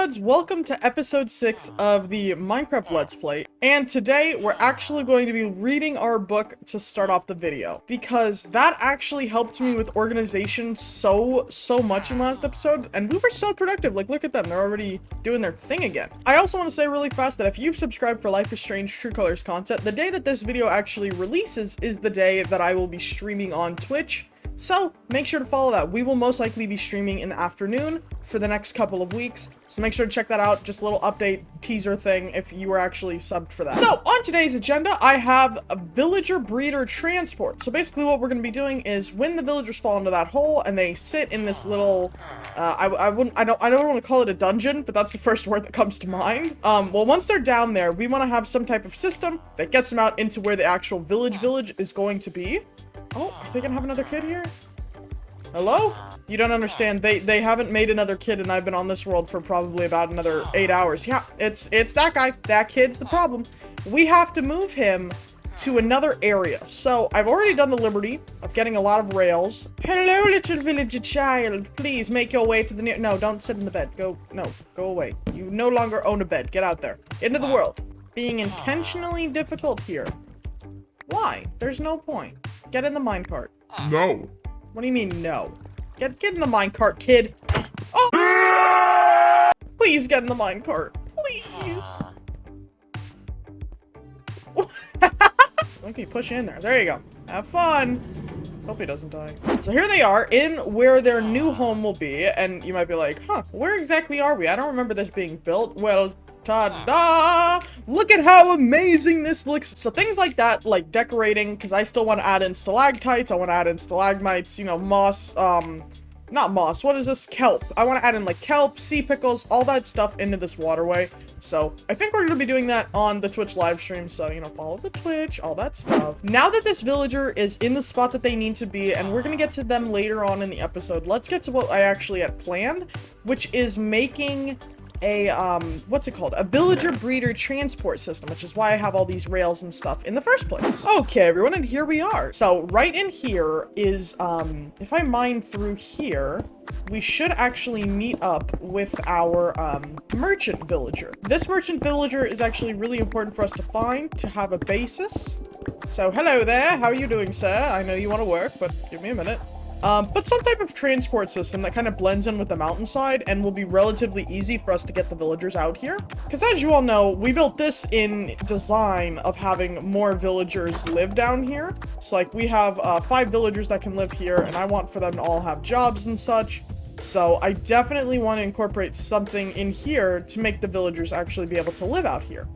Villagerbudz, welcome to episode 6 of the Minecraft Let's Play, and today we're actually going to be reading our book to start off the video, because that actually helped me with organization so much in last episode, and we were so productive. Like, look at them, they're already doing their thing again. I also want to say really fast that if you've subscribed for Life is Strange True Colors content, the day that this video actually releases is the day that I will be streaming on Twitch. So make sure to follow that. We will most likely be streaming in the afternoon for the next couple of weeks. So make sure to check that out. Just a little update teaser thing if you were actually subbed for that. So on today's agenda, I have a villager breeder transport. So basically what we're going to be doing is when the villagers fall into that hole and they sit in this little, I don't want to call it a dungeon, but that's the first word that comes to mind. Well, once they're down there, we want to have some type of system that gets them out into where the actual village is going to be. Oh, are they gonna have another kid here? Hello? You don't understand. They haven't made another kid, and I've been on this world for probably about another 8 hours. Yeah, it's that guy. That kid's the problem. We have to move him to another area. So I've already done the liberty of getting a lot of rails. Hello, little villager child. Please make your way to the near. No, don't sit in the bed. Go away. You no longer own a bed. Get out there. Into the world. Being intentionally difficult here. Why? There's no point. Get in the minecart. No. What do you mean, no? Get in the minecart, kid. Oh! Please get in the minecart. Please. Okay, push in there. There you go. Have fun. Hope he doesn't die. So here they are in where their new home will be. And you might be like, huh, where exactly are we? I don't remember this being built. Well, ta-da! Look at how amazing this looks. So things like that, like decorating, because I still want to add in stalactites, I want to add in stalagmites, you know, moss, not moss, what is this? Kelp. I want to add in like kelp, sea pickles, all that stuff into this waterway. So I think we're going to be doing that on the Twitch live stream, so, you know, follow the Twitch, all that stuff. Now that this villager is in the spot that they need to be, and we're going to get to them later on in the episode, let's get to what I actually had planned, which is making a, what's it called? A villager breeder transport system, which is why I have all these rails and stuff in the first place. Okay, everyone, and here we are. So right in here is, if I mine through here, we should actually meet up with our, merchant villager. This merchant villager is actually really important for us to find to have a basis. So hello there, how are you doing, sir? I know you want to work, but give me a minute. But some type of transport system that kind of blends in with the mountainside and will be relatively easy for us to get the villagers out here. Because as you all know, we built this in design of having more villagers live down here. So like we have 5 villagers that can live here, and I want for them to all have jobs and such. So I definitely want to incorporate something in here to make the villagers actually be able to live out here.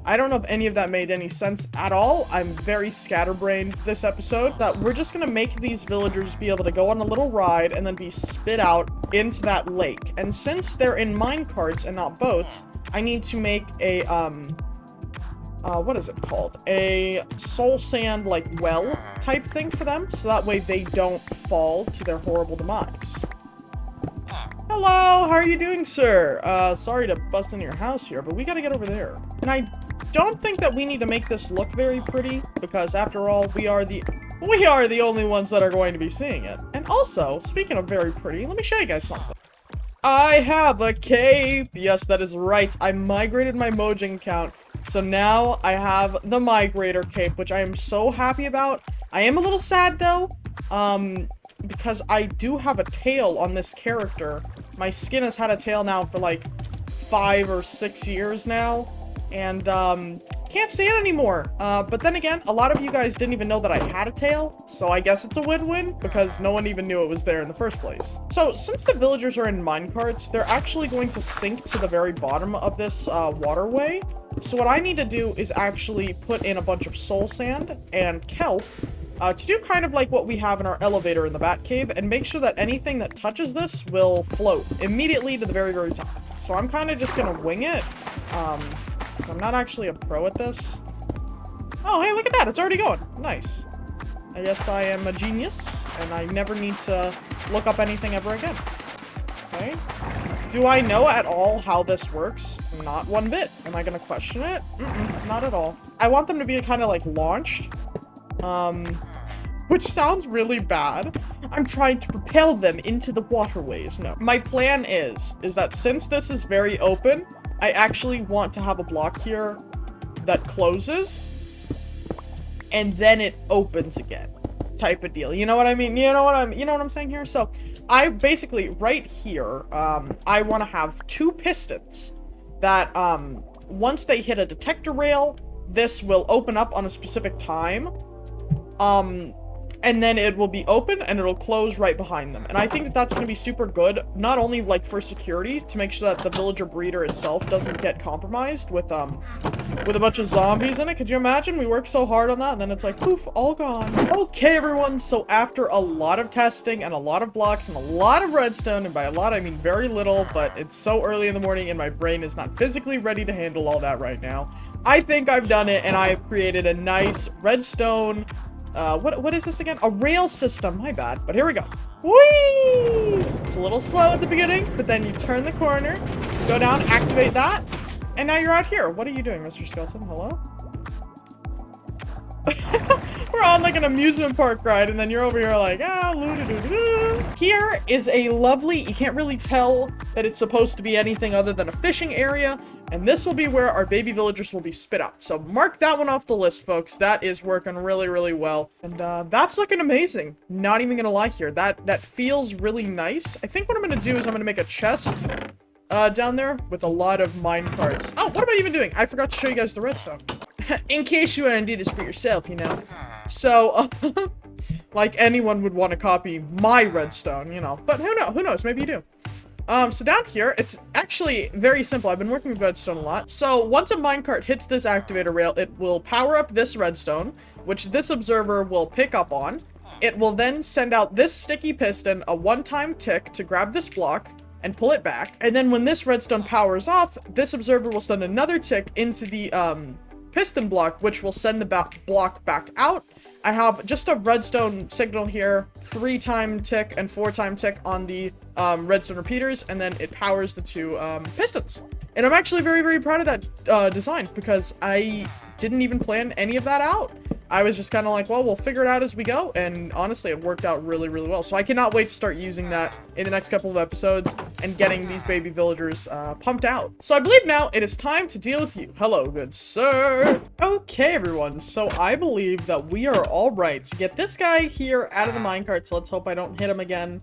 I don't know if any of that made any sense at all. I'm very scatterbrained this episode. That we're just gonna make these villagers be able to go on a little ride and then be spit out into that lake. And since they're in minecarts and not boats, I need to make a, what is it called? A soul sand, like, well type thing for them. So that way they don't fall to their horrible demise. Hello, how are you doing, sir? Sorry to bust into your house here, but we gotta get over there. And I don't think that we need to make this look very pretty, because after all, we are the only ones that are going to be seeing it. And also, speaking of very pretty, let me show you guys something. I have a cape! Yes, that is right. I migrated my Mojang account, so now I have the migrator cape, which I am so happy about. I am a little sad, though, because I do have a tail on this character. My skin has had a tail now for like 5 or 6 years now, and can't see it anymore. But then again, a lot of you guys didn't even know that I had a tail, so I guess it's a win-win, because no one even knew it was there in the first place. So since the villagers are in minecarts, they're actually going to sink to the very bottom of this waterway. So what I need to do is actually put in a bunch of soul sand and kelp, to do kind of like what we have in our elevator in the Batcave, and make sure that anything that touches this will float immediately to the very top. So I'm kind of just gonna wing it, because I'm not actually a pro at this. Oh, hey, look at that, it's already going. Nice. I guess I am a genius, and I never need to look up anything ever again. Okay. Do I know at all how this works? Not one bit. Am I gonna question it? Not at all. I want them to be kind of like launched. which sounds really bad. I'm trying to propel them into the waterways. No. My plan is that since this is very open, I actually want to have a block here that closes and then it opens again type of deal. You know what I mean? You know what I'm saying here? So I basically right here, I want to have 2 pistons that, once they hit a detector rail, this will open up on a specific time. And then it will be open and it'll close right behind them. And I think that that's going to be super good, not only like for security, to make sure that the villager breeder itself doesn't get compromised with a bunch of zombies in it. Could you imagine? We worked so hard on that and then it's like, poof, all gone. Okay, everyone. So after a lot of testing and a lot of blocks and a lot of redstone, and by a lot, I mean very little, but it's so early in the morning and my brain is not physically ready to handle all that right now. I think I've done it and I've created a nice redstone, what is this again? A rail system, my bad. But here we go. Whee! It's a little slow at the beginning, but then you turn the corner, go down, activate that, and now you're out here. What are you doing, Mr. Skeleton? Hello? We're on like an amusement park ride, and then you're over here like, Here is a lovely, you can't really tell that it's supposed to be anything other than a fishing area, and this will be where our baby villagers will be spit out. So mark that one off the list, folks. That is working really, really well. And that's looking amazing. Not even gonna lie here. That feels really nice. I think what I'm gonna do is I'm gonna make a chest down there with a lot of minecarts. Oh, what am I even doing? I forgot to show you guys the redstone. In case you want to do this for yourself, you know. So, like anyone would want to copy my redstone, you know. But who knows? Maybe you do. So down here, it's actually very simple. I've been working with redstone a lot. So once a minecart hits this activator rail, it will power up this redstone, which this observer will pick up on. It will then send out this sticky piston a one-time tick to grab this block and pull it back. And then when this redstone powers off, this observer will send another tick into the piston block, which will send the block back out. I have just a redstone signal here, 3-time tick and 4-time tick on the redstone repeaters, and then it powers the 2 pistons. And I'm actually very, very proud of that design because I didn't even plan any of that out. I was just kind of like, well, we'll figure it out as we go, and honestly, it worked out really, really well. So I cannot wait to start using that in the next couple of episodes and getting these baby villagers pumped out. So I believe now it is time to deal with you. Hello, good sir. Okay, everyone. So I believe that we are all right to get this guy here out of the minecart. So let's hope I don't hit him again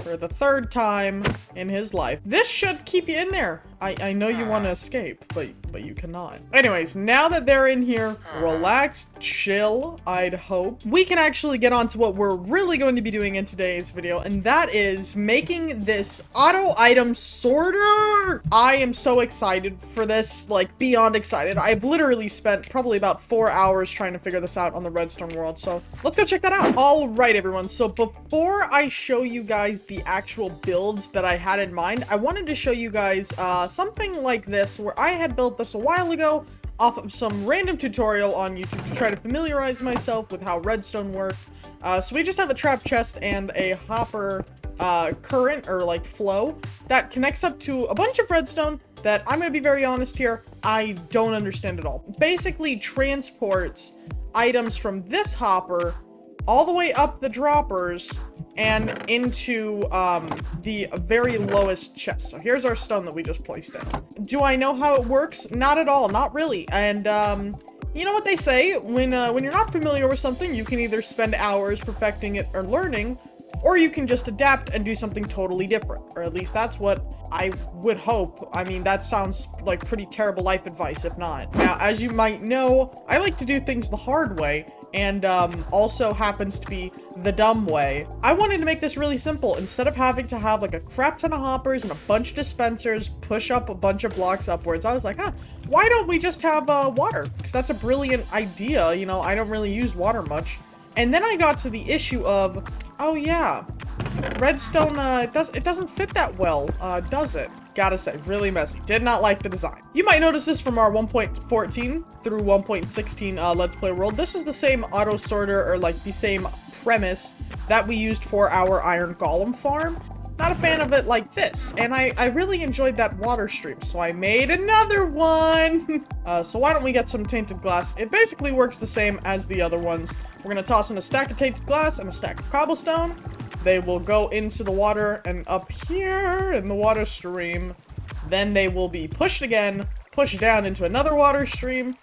for the 3rd time in his life. This should keep you in there. I know you want to escape, but you cannot. Anyways, now that they're in here, relax, chill, I'd hope. We can actually get on to what we're really going to be doing in today's video, and that is making this auto item sorter. I am so excited for this, like beyond excited. I've literally spent probably about 4 hours trying to figure this out on the redstone world, so let's go check that out. All right, everyone. So before I show you guys the actual builds that I had in mind, I wanted to show you guys something like this, where I had built this a while ago off of some random tutorial on YouTube to try to familiarize myself with how redstone worked. So we just have a trap chest and a hopper current, or like flow, that connects up to a bunch of redstone that, I'm gonna be very honest here, I don't understand at all. Basically transports items from this hopper all the way up the droppers and into the very lowest chest. So here's our stone that we just placed in. Do I know how it works? Not at all, not really. And you know what they say, when you're not familiar with something, you can either spend hours perfecting it or learning, or you can just adapt and do something totally different. Or at least that's what I would hope. I mean, that sounds like pretty terrible life advice, if not. Now, as you might know, I like to do things the hard way, and also happens to be the dumb way. I wanted to make this really simple. Instead of having to have like a crap ton of hoppers and a bunch of dispensers push up a bunch of blocks upwards, I was like, why don't we just have water? Because that's a brilliant idea. You know, I don't really use water much. And then I got to the issue of, oh yeah, redstone, it doesn't fit that well, does it? Gotta say, really messy. Did not like the design. You might notice this from our 1.14 through 1.16 Let's Play world. This is the same auto sorter, or like the same premise that we used for our iron golem farm. not a fan of it like this. And I really enjoyed that water stream, so I made another one. So why don't we get some tainted glass? It basically works the same as the other ones. We're gonna toss in a stack of tainted glass and a stack of cobblestone. They will go into the water and up here in the water stream. Then they will be pushed again, pushed down into another water stream.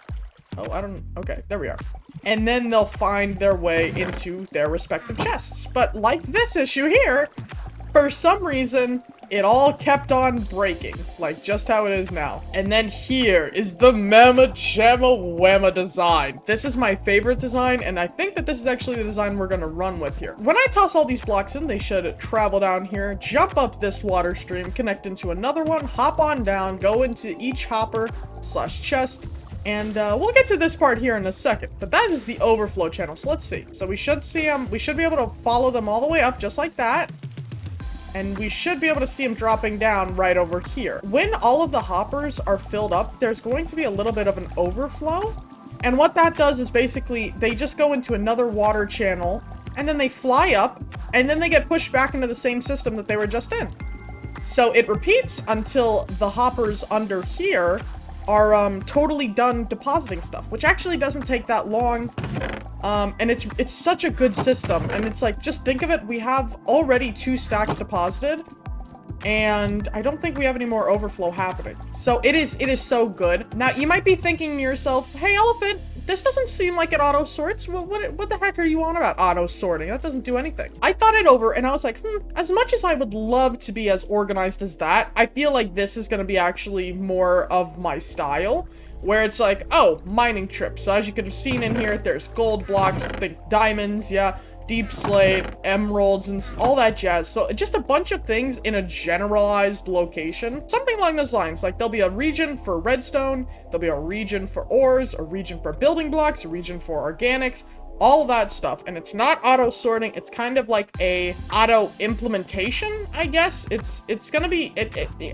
Oh, okay, there we are. And then they'll find their way into their respective chests. But like this issue here, for some reason, it all kept on breaking, like just how it is now. And then here is the Mamma Jamma Whamma design. This is my favorite design, and I think that this is actually the design we're gonna run with here. When I toss all these blocks in, they should travel down here, jump up this water stream, connect into another one, hop on down, go into each hopper / chest, and we'll get to this part here in a second. But that is the overflow channel, so let's see. So we should see them, we should be able to follow them all the way up just like that. And we should be able to see them dropping down right over here. When all of the hoppers are filled up, there's going to be a little bit of an overflow. And what that does is basically they just go into another water channel and then they fly up and then they get pushed back into the same system that they were just in. So it repeats until the hoppers under here are totally done depositing stuff, which actually doesn't take that long. And it's such a good system, and it's like, just think of it, we have already 2 stacks deposited, and I don't think we have any more overflow happening. So it is so good. Now, you might be thinking to yourself, hey, Elephant, this doesn't seem like it auto sorts. Well, what the heck are you on about auto sorting? That doesn't do anything. I thought it over and I was like, as much as I would love to be as organized as that, I feel like this is going to be actually more of my style, where it's like, oh, mining trip. So as you could have seen in here, there's gold blocks, think diamonds, yeah, deep slate, emeralds, and all that jazz. So just a bunch of things in a generalized location. Something along those lines. Like there'll be a region for redstone, there'll be a region for ores, a region for building blocks, a region for organics, all that stuff. And it's not auto sorting, it's kind of like a auto implementation, I guess. It's gonna be,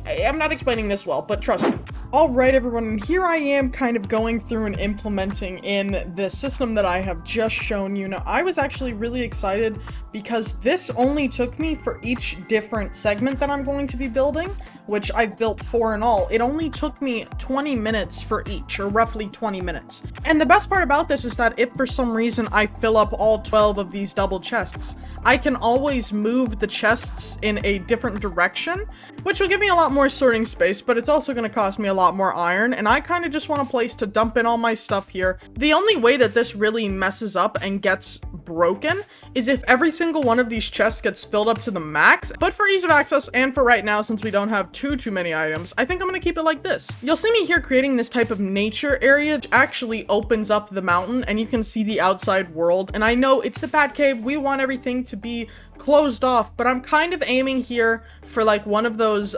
I'm not explaining this well, but trust me. All right, everyone, and here I am kind of going through and implementing in the system that I have just shown you. Now, I was actually really excited because this only took me for each different segment that I'm going to be building, which I've built 4 in all. It only took me 20 minutes for each, or roughly 20 minutes. And the best part about this is that if for some reason I fill up all 12 of these double chests, I can always move the chests in a different direction, which will give me a lot more sorting space, but it's also going to cost me a lot more iron, and I kind of just want a place to dump in all my stuff here. The only way that this really messes up and gets broken is if every single one of these chests gets filled up to the max, but for ease of access and for right now, since we don't have too many items, I think I'm going to keep it like this. You'll see me here creating this type of nature area, which actually opens up the mountain and you can see the outside world. And I know it's the Batcave, we want everything to be closed off, but I'm kind of aiming here for like one of those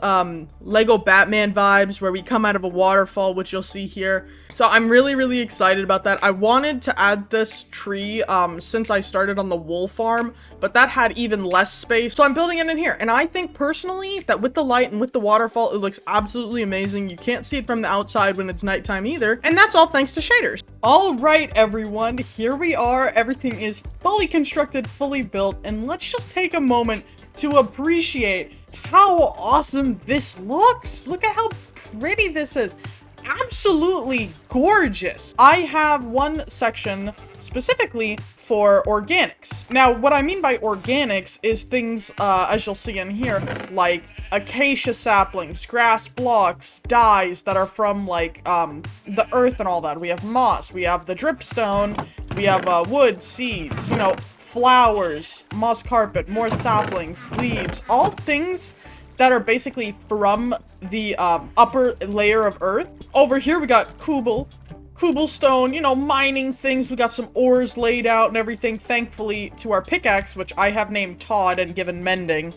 Lego Batman vibes where we come out of a waterfall, which you'll see here. So I'm really excited about that. I wanted to add this tree since I started on the wool farm, but that had even less space, so I'm building it in here. And I think personally that with the light and with the waterfall, it looks absolutely amazing. You can't see it from the outside when it's nighttime either, and that's all thanks to shaders. All right, everyone, here we are. Everything is fully constructed, fully built, and let's just take a moment to appreciate how awesome this looks. Look at how pretty this is. Absolutely gorgeous. I have one section specifically for organics. Now, what I mean by organics is things, as you'll see in here, like acacia saplings, grass blocks, dyes that are from, like, the earth and all that. We have moss, we have the dripstone, we have, wood, seeds, you know, flowers, moss carpet, more saplings, leaves, all things that are basically from the, upper layer of earth. Over here, we got cobblestone, you know, mining things. We got some ores laid out and everything, thankfully, to our pickaxe, which I have named Todd and given mending.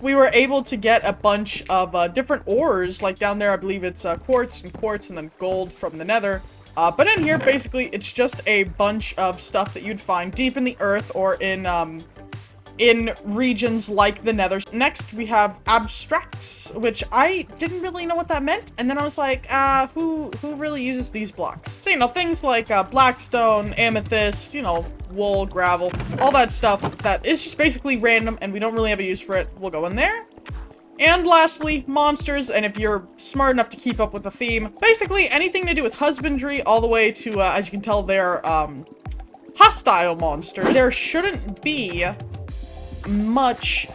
We were able to get a bunch of different ores, like down there, I believe it's quartz and then gold from the nether. But in here, basically, it's just a bunch of stuff that you'd find deep in the earth or in in regions like the Nether. Next, we have abstracts, which I didn't really know what that meant. And then I was like, who really uses these blocks? So, you know, things like blackstone, amethyst, you know, wool, gravel, all that stuff that is just basically random and we don't really have a use for it. We'll go in there. And lastly, monsters, and if you're smart enough to keep up with the theme, basically anything to do with husbandry all the way to, as you can tell, they're hostile monsters. There shouldn't be much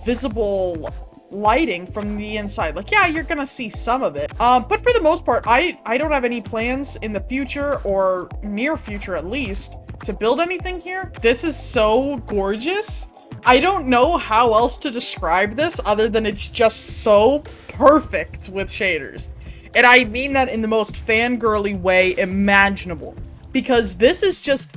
visible lighting from the inside. Like, yeah, you're gonna see some of it. But for the most part, I don't have any plans in the future, or near future at least, to build anything here. This is so gorgeous. I don't know how else to describe this other than it's just so perfect with shaders. And I mean that in the most fangirly way imaginable. Because this is just...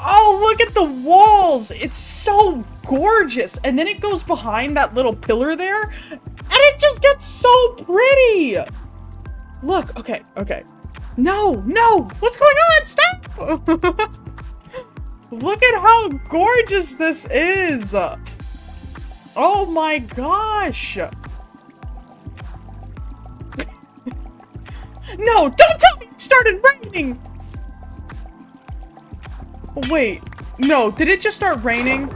Oh, look at the walls! It's so gorgeous! And then it goes behind that little pillar there, and it just gets so pretty! Look, okay. No! What's going on? Stop! Look at how gorgeous this is! Oh my gosh! No, don't tell me it started raining! Wait, no, did it just start raining?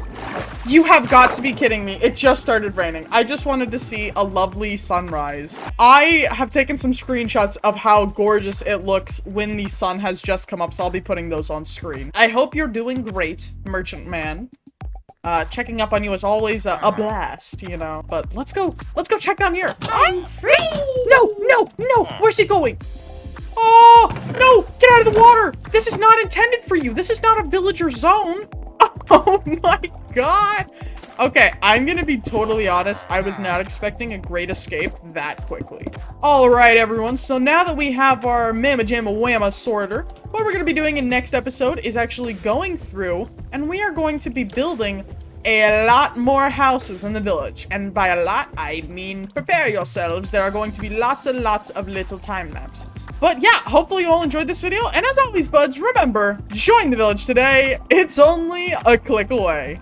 You have got to be kidding me. It just started raining. I just wanted to see a lovely sunrise. I have taken some screenshots of how gorgeous it looks when the sun has just come up, so I'll be putting those on screen. I hope you're doing great, Merchant Man. Checking up on you is always a blast, you know. But let's go check down here. I'm free! No, where's he going? Oh, no, get out of the water. This is not intended for you. This is not a villager zone. Oh my god. Okay, I'm gonna be totally honest. I was not expecting a great escape that quickly. All right, everyone. So now that we have our Mamma Jamma Whamma sorter, what we're gonna be doing in next episode is actually going through, and we are going to be building a lot more houses in the village. And by a lot, I mean prepare yourselves. There are going to be lots and lots of little time lapses. But yeah, hopefully you all enjoyed this video. And as always, buds, remember, join the village today. It's only a click away.